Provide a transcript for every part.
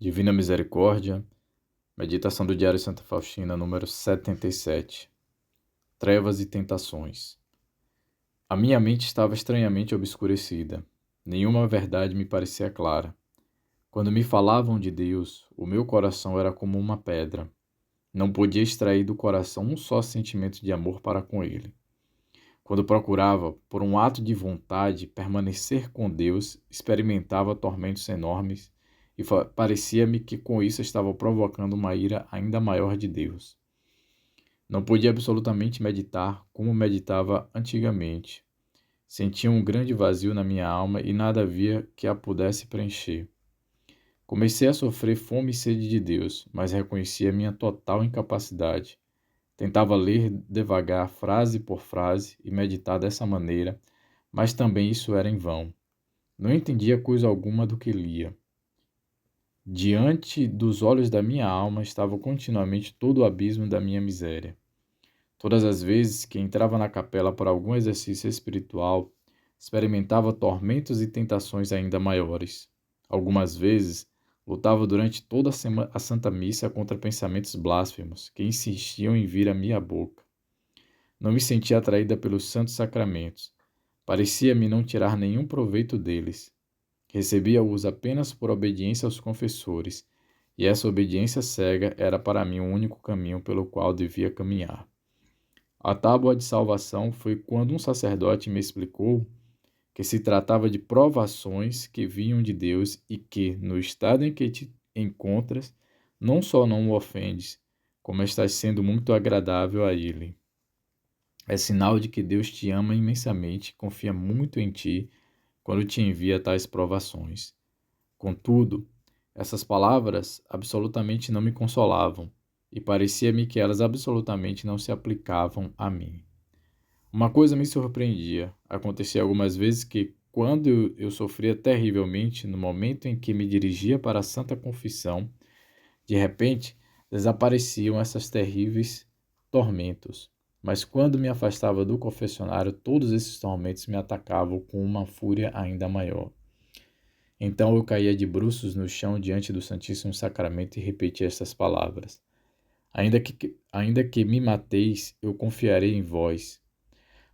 Divina Misericórdia, meditação do Diário Santa Faustina, número 77. Trevas e tentações. A minha mente estava estranhamente obscurecida. Nenhuma verdade me parecia clara. Quando me falavam de Deus, o meu coração era como uma pedra. Não podia extrair do coração um só sentimento de amor para com ele. Quando procurava, por um ato de vontade, permanecer com Deus, experimentava tormentos enormes e parecia-me que com isso estava provocando uma ira ainda maior de Deus. Não podia absolutamente meditar como meditava antigamente. Sentia um grande vazio na minha alma e nada havia que a pudesse preencher. Comecei a sofrer fome e sede de Deus, mas reconhecia minha total incapacidade. Tentava ler devagar, frase por frase, e meditar dessa maneira, mas também isso era em vão. Não entendia coisa alguma do que lia. Diante dos olhos da minha alma estava continuamente todo o abismo da minha miséria. Todas as vezes que entrava na capela para algum exercício espiritual, experimentava tormentos e tentações ainda maiores. Algumas vezes, lutava durante toda a Santa Missa contra pensamentos blasfemos que insistiam em vir à minha boca. Não me sentia atraída pelos santos sacramentos. Parecia-me não tirar nenhum proveito deles. Recebia-os apenas por obediência aos confessores, e essa obediência cega era para mim o único caminho pelo qual devia caminhar. A tábua de salvação foi quando um sacerdote me explicou que se tratava de provações que vinham de Deus e que, no estado em que te encontras, não só não o ofendes, como estás sendo muito agradável a Ele. É sinal de que Deus te ama imensamente e confia muito em ti quando te envia tais provações. Contudo, essas palavras absolutamente não me consolavam e parecia-me que elas absolutamente não se aplicavam a mim. Uma coisa me surpreendia. Acontecia algumas vezes que, quando eu sofria terrivelmente no momento em que me dirigia para a Santa Confissão, de repente desapareciam esses terríveis tormentos. Mas quando me afastava do confessionário, todos esses tormentos me atacavam com uma fúria ainda maior. Então eu caía de bruços no chão diante do Santíssimo Sacramento e repetia estas palavras: ainda que me mateis, eu confiarei em vós.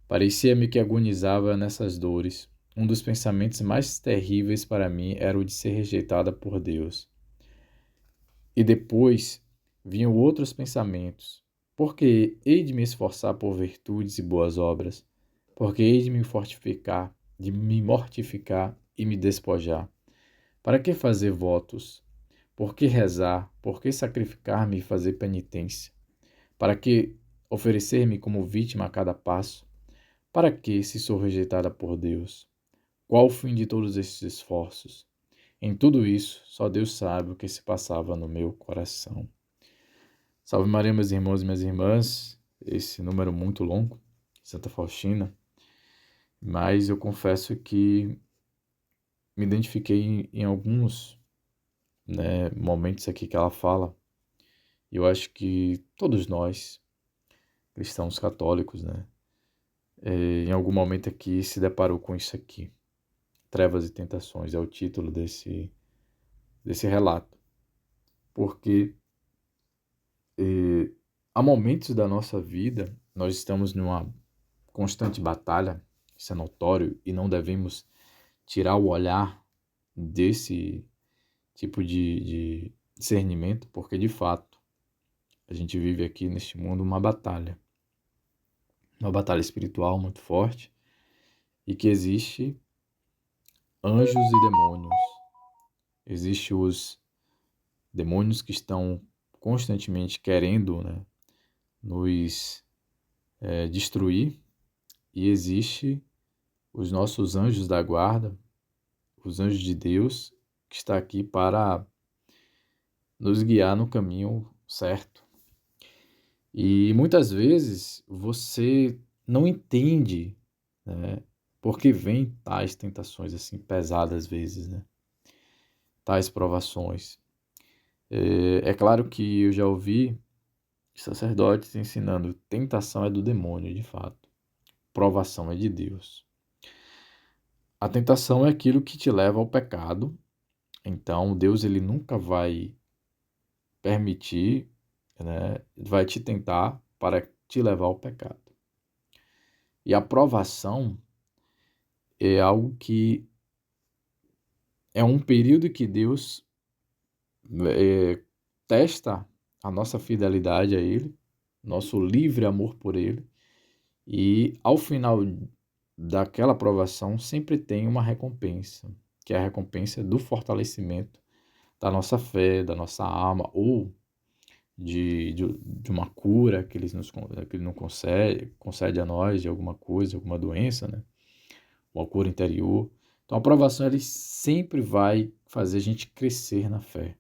Parecia-me que agonizava nessas dores. Um dos pensamentos mais terríveis para mim era o de ser rejeitada por Deus. E depois vinham outros pensamentos. Porque hei de me esforçar por virtudes e boas obras? Porque hei de me fortificar, de me mortificar e me despojar? Para que fazer votos? Por que rezar? Por que sacrificar-me e fazer penitência? Para que oferecer-me como vítima a cada passo? Para que, se sou rejeitada por Deus? Qual o fim de todos esses esforços? Em tudo isso, só Deus sabe o que se passava no meu coração. Salve Maria, meus irmãos e minhas irmãs. Esse número muito longo, Santa Faustina, mas eu confesso que me identifiquei em alguns, momentos aqui que ela fala. E eu acho que todos nós, cristãos católicos, em algum momento aqui se deparou com isso aqui. Trevas e Tentações é o título desse relato. Porque há momentos da nossa vida, nós estamos numa constante batalha, isso é notório, e não devemos tirar o olhar desse tipo de discernimento, porque de fato a gente vive aqui neste mundo uma batalha espiritual muito forte, e que existe anjos e demônios. Existem os demônios que estão constantemente querendo, nos destruir, e existe os nossos anjos da guarda, os anjos de Deus, que está aqui para nos guiar no caminho certo. E muitas vezes você não entende, por que vem tais tentações assim pesadas às vezes, tais provações. É claro que eu já ouvi sacerdotes ensinando: tentação é do demônio, de fato. Provação é de Deus. A tentação é aquilo que te leva ao pecado, Então, Deus ele nunca vai permitir, né, vai te tentar para te levar ao pecado. E a provação é algo que é um período que Deus testa a nossa fidelidade a Ele, nosso livre amor por Ele, e ao final daquela provação sempre tem uma recompensa, que é a recompensa do fortalecimento da nossa fé, da nossa alma, ou de uma cura que Ele não concede a nós de alguma coisa, alguma doença, né? Uma cura interior. Então a provação ele sempre vai fazer a gente crescer na fé,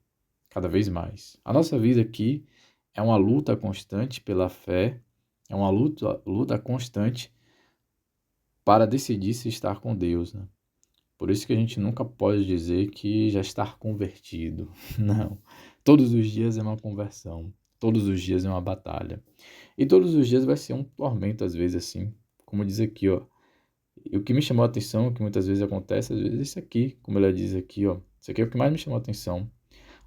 cada vez mais. A nossa vida aqui é uma luta constante pela fé, é uma luta constante para decidir se estar com Deus, né? Por isso que a gente nunca pode dizer que já está convertido. Não. Todos os dias é uma conversão. Todos os dias é uma batalha. E todos os dias vai ser um tormento, às vezes, assim. Como diz aqui, ó. E o que me chamou a atenção, que muitas vezes acontece, às vezes é isso aqui, como ela diz aqui, ó. Isso aqui é o que mais me chamou a atenção.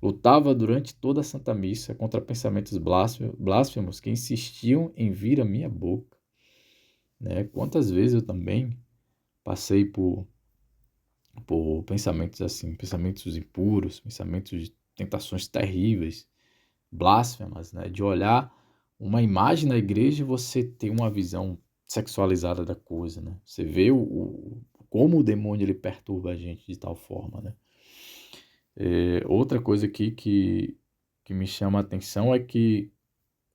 Lutava durante toda a Santa Missa contra pensamentos blasfemos que insistiam em vir à minha boca. Né? Quantas vezes eu também passei por pensamentos assim, pensamentos impuros, pensamentos de tentações terríveis, blasfemas, né? De olhar uma imagem na igreja e você ter uma visão sexualizada da coisa, né? Você vê como o demônio ele perturba a gente de tal forma, né? Outra coisa aqui que me chama a atenção é que,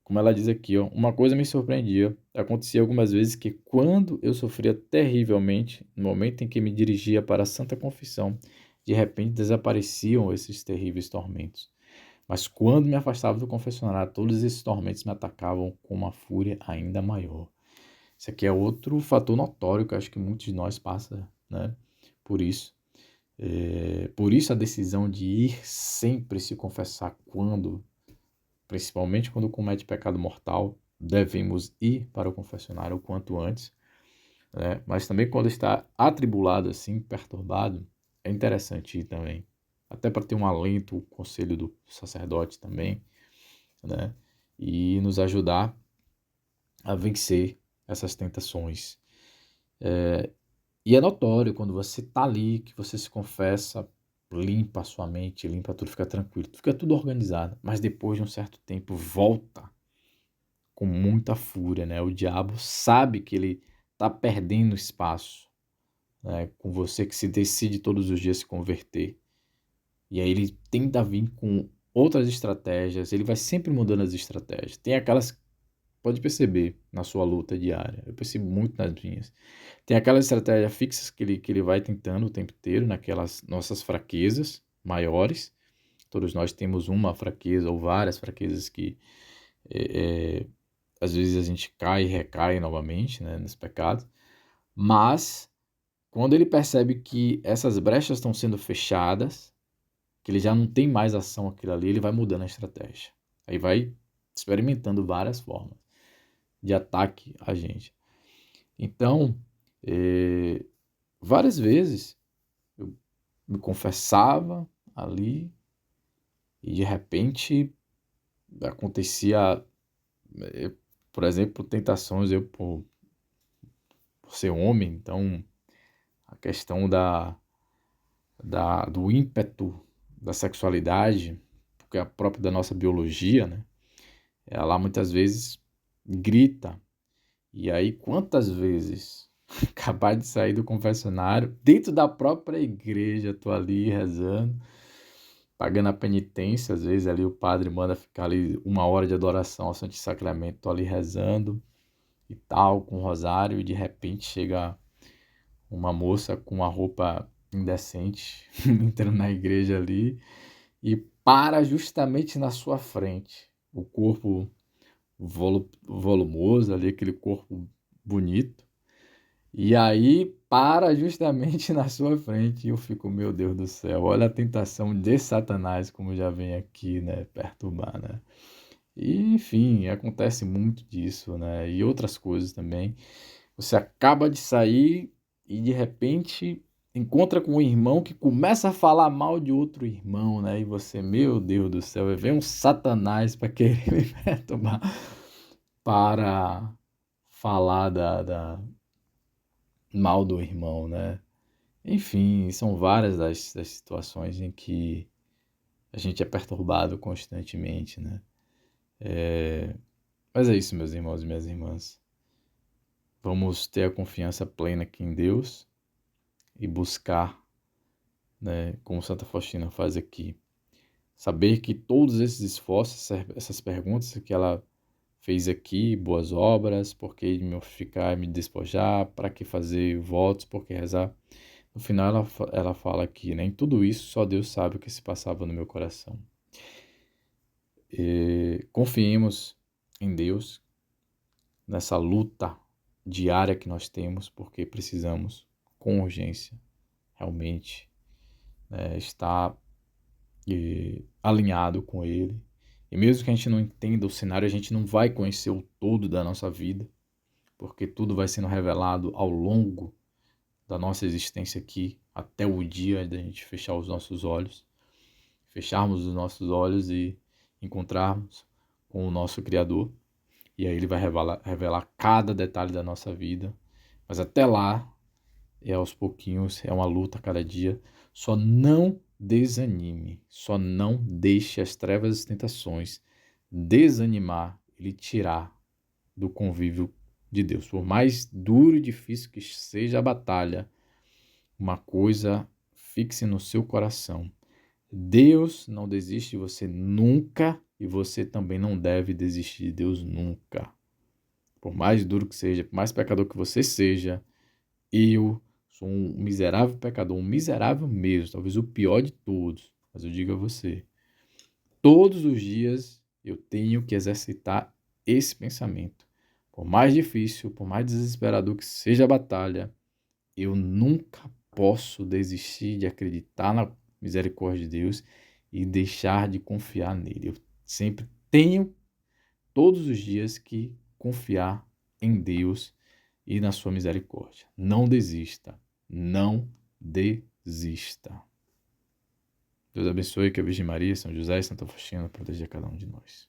como ela diz aqui, ó, uma coisa me surpreendia. Acontecia algumas vezes que, quando eu sofria terrivelmente, no momento em que me dirigia para a Santa Confissão, de repente desapareciam esses terríveis tormentos. Mas quando me afastava do confessionário, todos esses tormentos me atacavam com uma fúria ainda maior. Isso aqui é outro fator notório que eu acho que muitos de nós passam, né, por isso. Por isso a decisão de ir sempre se confessar principalmente quando comete pecado mortal, devemos ir para o confessionário o quanto antes, né? Mas também quando está atribulado assim, perturbado, é interessante ir também, até para ter um alento, o conselho do sacerdote também, né? E nos ajudar a vencer essas tentações. E é notório quando você está ali, que você se confessa, limpa a sua mente, limpa tudo, fica tranquilo, fica tudo organizado, mas depois de um certo tempo volta com muita fúria, né? O diabo sabe que ele está perdendo espaço, né? Com você que se decide todos os dias se converter. E aí ele tenta vir com outras estratégias, ele vai sempre mudando as estratégias. Tem aquelas, pode perceber na sua luta diária, eu percebo muito nas minhas. Tem aquelas estratégias fixas que ele vai tentando o tempo inteiro, naquelas nossas fraquezas maiores. Todos nós temos uma fraqueza ou várias fraquezas que às vezes a gente cai e recai novamente, né, nesse pecado, mas quando ele percebe que essas brechas estão sendo fechadas, que ele já não tem mais ação aquilo ali, ele vai mudando a estratégia. Aí vai experimentando várias formas de ataque a gente. Então, várias vezes eu me confessava ali e de repente acontecia, por exemplo, tentações, eu por ser homem, então a questão do ímpeto da sexualidade, porque é próprio da nossa biologia, né? Ela muitas vezes grita. E aí, quantas vezes acabar de sair do confessionário, dentro da própria igreja, tô ali rezando, pagando a penitência, às vezes ali o padre manda ficar ali 1 hora de adoração ao Santo Sacramento, tô ali rezando e tal, com o rosário, e de repente chega uma moça com uma roupa indecente, entrando na igreja ali, e para justamente na sua frente. O corpo volumoso ali, aquele corpo bonito. E aí para justamente na sua frente e eu fico, meu Deus do céu, olha a tentação de Satanás como já vem aqui, né, perturbar, né? E, enfim, acontece muito disso, né? E outras coisas também. Você acaba de sair e de repente encontra com um irmão que começa a falar mal de outro irmão, né? E você, meu Deus do céu, vem um satanás para querer me perturbar para falar mal do irmão, né? Enfim, são várias das situações em que a gente é perturbado constantemente, né? Mas é isso, meus irmãos e minhas irmãs. Vamos ter a confiança plena aqui em Deus e buscar, né, como Santa Faustina faz aqui, saber que todos esses esforços, essas perguntas que ela fez aqui, boas obras, por que me mortificar e me despojar, para que fazer votos, por que rezar, no final ela fala que nem tudo isso só Deus sabe o que se passava no meu coração. E confiemos em Deus, nessa luta diária que nós temos, porque precisamos, com urgência, realmente, estar alinhado com Ele. E mesmo que a gente não entenda o cenário, a gente não vai conhecer o todo da nossa vida, porque tudo vai sendo revelado ao longo da nossa existência aqui, até o dia da gente fechar os nossos olhos, fecharmos os nossos olhos e encontrarmos com o nosso Criador. E aí ele vai revelar cada detalhe da nossa vida. Mas até lá, é aos pouquinhos, é uma luta a cada dia. Só não desanime, só não deixe as trevas e as tentações desanimar e lhe tirar do convívio de Deus. Por mais duro e difícil que seja a batalha, uma coisa fixe no seu coração. Deus não desiste de você nunca e você também não deve desistir de Deus nunca. Por mais duro que seja, por mais pecador que você seja, eu sou um miserável pecador, um miserável mesmo, talvez o pior de todos. Mas eu digo a você, todos os dias eu tenho que exercitar esse pensamento. Por mais difícil, por mais desesperador que seja a batalha, eu nunca posso desistir de acreditar na misericórdia de Deus e deixar de confiar nele. Eu sempre tenho, todos os dias, que confiar em Deus e na sua misericórdia. Não desista. Não desista. Deus abençoe, que a Virgem Maria, São José e Santa Faustina proteja cada um de nós.